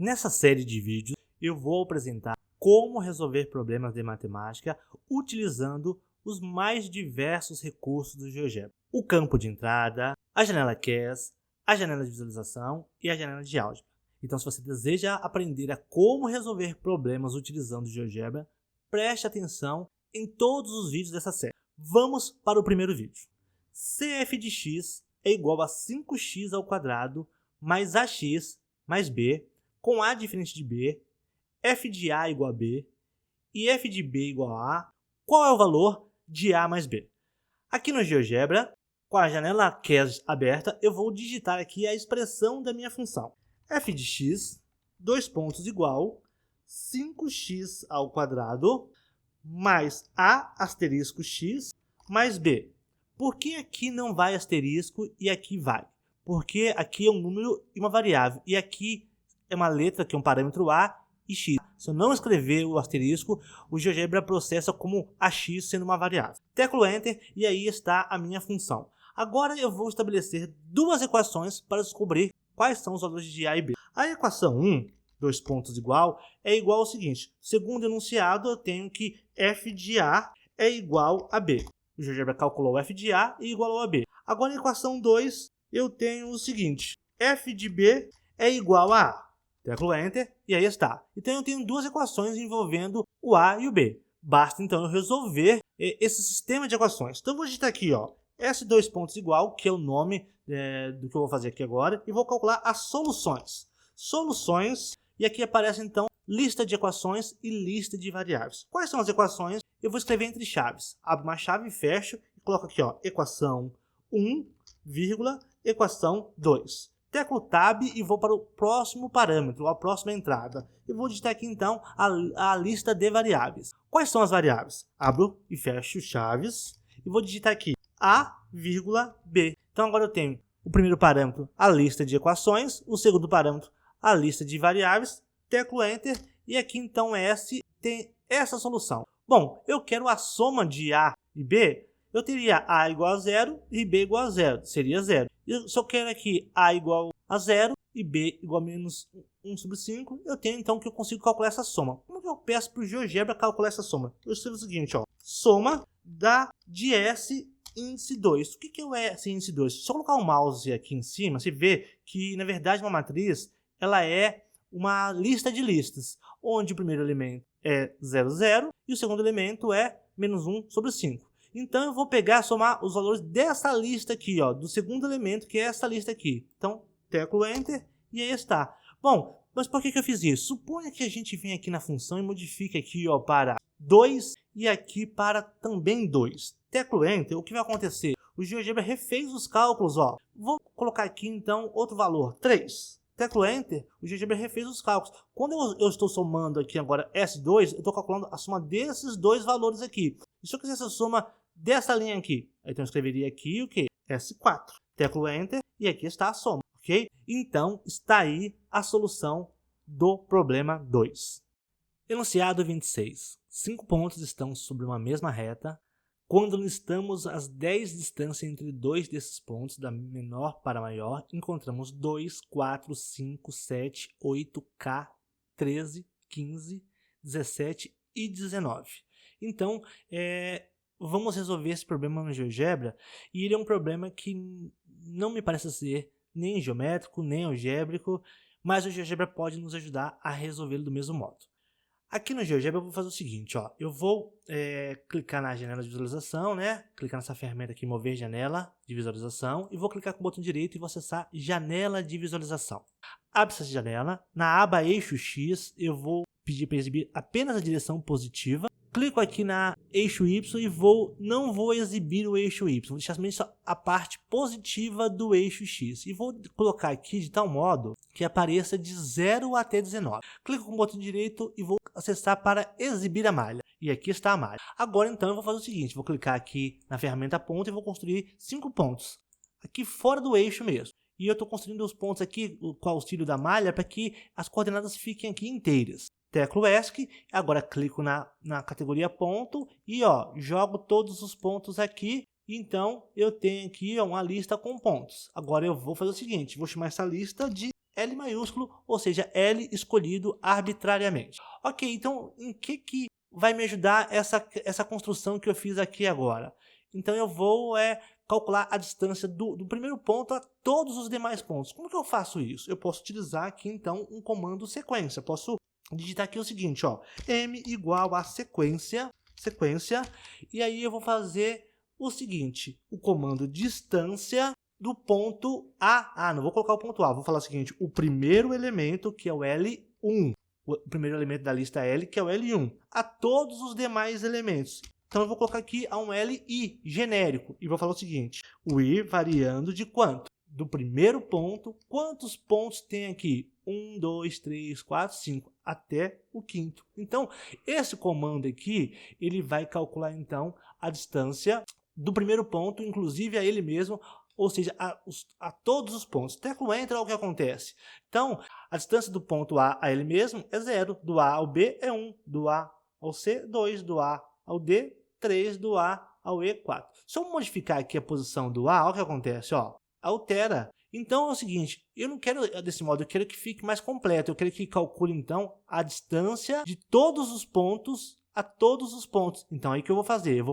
Nessa série de vídeos, eu vou apresentar como resolver problemas de matemática utilizando os mais diversos recursos do GeoGebra. O campo de entrada, a janela CAS, a janela de visualização e a janela de álgebra. Então, se você deseja aprender a como resolver problemas utilizando o GeoGebra, preste atenção em todos os vídeos dessa série. Vamos para o primeiro vídeo. CF de x é igual a 5x ao quadrado mais ax mais b, com a diferente de b, f de a igual a b e f de b igual a a. Qual é o valor de a mais b? Aqui no GeoGebra, com a janela CAS aberta, eu vou digitar aqui a expressão da minha função. F de x, dois pontos igual, 5x ao quadrado, mais a asterisco x, mais b. Por que aqui não vai asterisco e aqui vai? Porque aqui é um número e uma variável, e aqui é uma letra que é um parâmetro a e x. Se eu não escrever o asterisco, o GeoGebra processa como ax sendo uma variável. Teclo Enter e aí está a minha função. Agora eu vou estabelecer duas equações para descobrir quais são os valores de a e b. A equação 1, dois pontos igual, é igual ao seguinte. Segundo enunciado, eu tenho que f de a é igual a b. O GeoGebra calculou f de a e igualou a b. Agora, na equação 2, eu tenho o seguinte. F de b é igual a a. Teclo Enter e aí está. Então, eu tenho duas equações envolvendo o a e o b. Basta, então, eu resolver esse sistema de equações. Então, eu vou digitar aqui, ó, S dois pontos igual, que é o nome do que eu vou fazer aqui agora, e vou calcular as soluções. Soluções, e aqui aparece, então, lista de equações e lista de variáveis. Quais são as equações? Eu vou escrever entre chaves. Abro uma chave, fecho e coloco aqui, ó, equação 1, vírgula, equação 2. Teclo Tab e vou para o próximo parâmetro, a próxima entrada. E vou digitar aqui, então, a lista de variáveis. Quais são as variáveis? Abro e fecho chaves e vou digitar aqui a, vírgula, b. Então, agora eu tenho o primeiro parâmetro, a lista de equações, o segundo parâmetro, a lista de variáveis, teclo Enter, e aqui, então, S tem essa solução. Bom, eu quero a soma de a e b, eu teria a igual a 0 e b igual a 0, seria 0. E se eu quero aqui a igual a 0 e b igual a menos 1 sobre 5, eu tenho, então, que eu consigo calcular essa soma. Como que eu peço para o GeoGebra calcular essa soma? Eu escrevo o seguinte, ó, soma de S índice 2. O que é o S índice 2? Se eu colocar o mouse aqui em cima, você vê que, na verdade, uma matriz ela é uma lista de listas, onde o primeiro elemento é 0, 0 e o segundo elemento é menos 1 sobre 5. Então, eu vou pegar e somar os valores dessa lista aqui, ó, do segundo elemento, que é essa lista aqui. Então, teclo Enter e aí está. Bom, mas por que eu fiz isso? Suponha que a gente vem aqui na função e modifique aqui, ó, para 2 e aqui para também 2. Teclo Enter, o que vai acontecer? O GeoGebra refez os cálculos, ó. Vou colocar aqui, então, outro valor, 3. Teclo Enter, o GeoGebra refez os cálculos. Quando eu estou somando aqui agora S2, eu estou calculando a soma desses dois valores aqui. E se eu quisesse a soma dessa linha aqui, então eu escreveria aqui o que? S4. Teclo Enter e aqui está a soma, ok? Então, está aí a solução do problema 2. Enunciado 26. 5 pontos estão sobre uma mesma reta. Quando listamos as 10 distâncias entre dois desses pontos, da menor para a maior, encontramos 2, 4, 5, 7, 8, K, 13, 15, 17 e 19. Então, vamos resolver esse problema no GeoGebra, e ele é um problema que não me parece ser nem geométrico, nem algébrico, mas o GeoGebra pode nos ajudar a resolvê-lo do mesmo modo. Aqui no GeoGebra eu vou fazer o seguinte, ó, eu vou clicar na janela de visualização, né? Clicar nessa ferramenta aqui, mover janela de visualização, e vou clicar com o botão direito e vou acessar janela de visualização. Abre essa janela, na aba eixo X eu vou pedir para exibir apenas a direção positiva. Clico aqui na eixo Y e não vou exibir o eixo Y, vou deixar somente a parte positiva do eixo X. E vou colocar aqui de tal modo que apareça de 0 até 19. Clico com o botão direito e vou acessar para exibir a malha. E aqui está a malha. Agora, então, eu vou fazer o seguinte, vou clicar aqui na ferramenta ponto e vou construir 5 pontos. Aqui fora do eixo mesmo. E eu estou construindo os pontos aqui com o auxílio da malha para que as coordenadas fiquem aqui inteiras. Teclo ESC, agora clico na categoria ponto e ó, jogo todos os pontos aqui. Então eu tenho aqui uma lista com pontos. Agora eu vou fazer o seguinte, vou chamar essa lista de L maiúsculo, ou seja, L escolhido arbitrariamente. Ok, então em que vai me ajudar essa construção que eu fiz aqui agora? Então eu vou calcular a distância do primeiro ponto a todos os demais pontos. Como que eu faço isso? Eu posso utilizar aqui então um comando sequência. Eu posso digitar aqui o seguinte, ó, m igual a sequência, e aí eu vou fazer o seguinte, o comando distância do ponto A. Não vou colocar o ponto A, vou falar o seguinte, o primeiro elemento, que é o L1, o primeiro elemento da lista L, que é o L1, a todos os demais elementos. Então eu vou colocar aqui a um LI genérico e vou falar o seguinte, o I variando de quanto? Do primeiro ponto, quantos pontos tem aqui? 1, 2, 3, 4, 5, até o quinto. Então, esse comando aqui, ele vai calcular então a distância do primeiro ponto, inclusive a ele mesmo, ou seja, a todos os pontos. Tecla Enter, olha o que acontece. Então, a distância do ponto A a ele mesmo é 0, do A ao B é 1, do A ao C, 2, do A ao D, 3, do A ao E, 4. Se eu modificar aqui a posição do A, olha o que acontece, ó, altera. Então é o seguinte, eu não quero desse modo, eu quero que fique mais completo, eu quero que calcule então a distância de todos os pontos a todos os pontos. Então aí que eu vou fazer,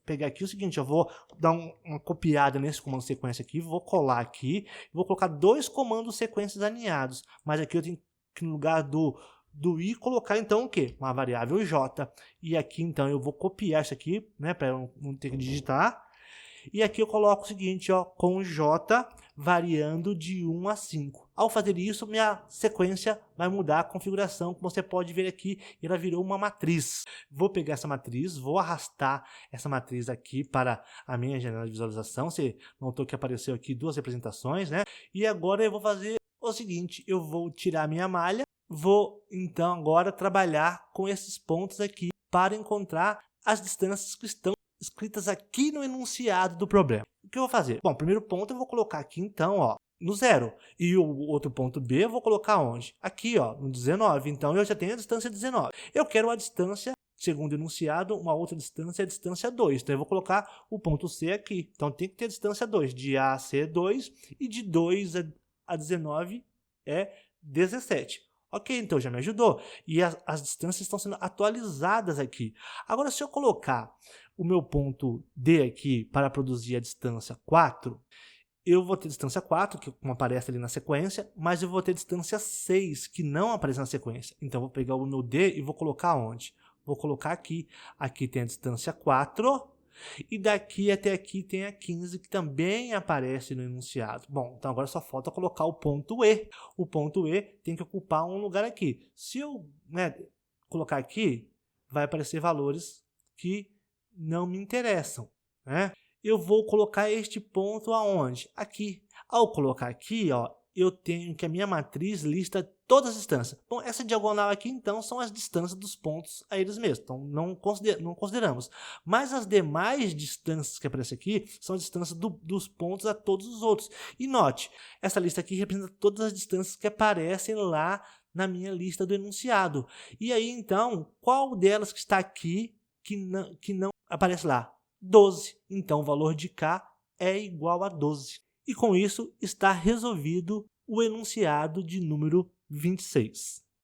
pegar aqui o seguinte, eu vou dar uma copiada nesse comando sequência aqui, vou colar aqui, vou colocar dois comandos sequências alinhados, mas aqui eu tenho que no lugar do I colocar então o quê? Uma variável J. E aqui então eu vou copiar isso aqui, né, para eu não ter que digitar. E aqui eu coloco o seguinte, ó, com J variando de 1 a 5. Ao fazer isso, minha sequência vai mudar a configuração, como você pode ver aqui, ela virou uma matriz. Vou pegar essa matriz, vou arrastar essa matriz aqui para a minha janela de visualização. Você notou que apareceu aqui duas representações, né? E agora eu vou fazer o seguinte, eu vou tirar a minha malha, vou então agora trabalhar com esses pontos aqui para encontrar as distâncias que estão escritas aqui no enunciado do problema. O que eu vou fazer? Bom, o primeiro ponto eu vou colocar aqui então, ó, no 0. E o outro ponto B eu vou colocar onde? Aqui, ó, no 19. Então eu já tenho a distância 19. Eu quero a distância, segundo o enunciado, uma outra distância é a distância 2. Então eu vou colocar o ponto C aqui. Então tem que ter a distância 2. De A a C é 2 e de 2 a 19 é 17. Ok, então já me ajudou. E as distâncias estão sendo atualizadas aqui. Agora, se eu colocar o meu ponto D aqui para produzir a distância 4, eu vou ter distância 4, que como aparece ali na sequência, mas eu vou ter distância 6, que não aparece na sequência. Então, eu vou pegar o meu D e vou colocar onde? Vou colocar aqui. Aqui tem a distância 4. E daqui até aqui tem a 15, que também aparece no enunciado. Bom, então agora só falta colocar o ponto E. O ponto E tem que ocupar um lugar aqui. Se eu colocar aqui, vai aparecer valores que não me interessam, né? Eu vou colocar este ponto aonde? Aqui. Ao colocar aqui, ó, eu tenho que a minha matriz lista todas as distâncias. Bom, essa diagonal aqui, então, são as distâncias dos pontos a eles mesmos. Então, não consideramos. Mas as demais distâncias que aparecem aqui são as distâncias dos pontos a todos os outros. E note, essa lista aqui representa todas as distâncias que aparecem lá na minha lista do enunciado. E aí, então, qual delas que está aqui que não aparece lá? 12. Então, o valor de K é igual a 12. E com isso está resolvido o enunciado de número 26.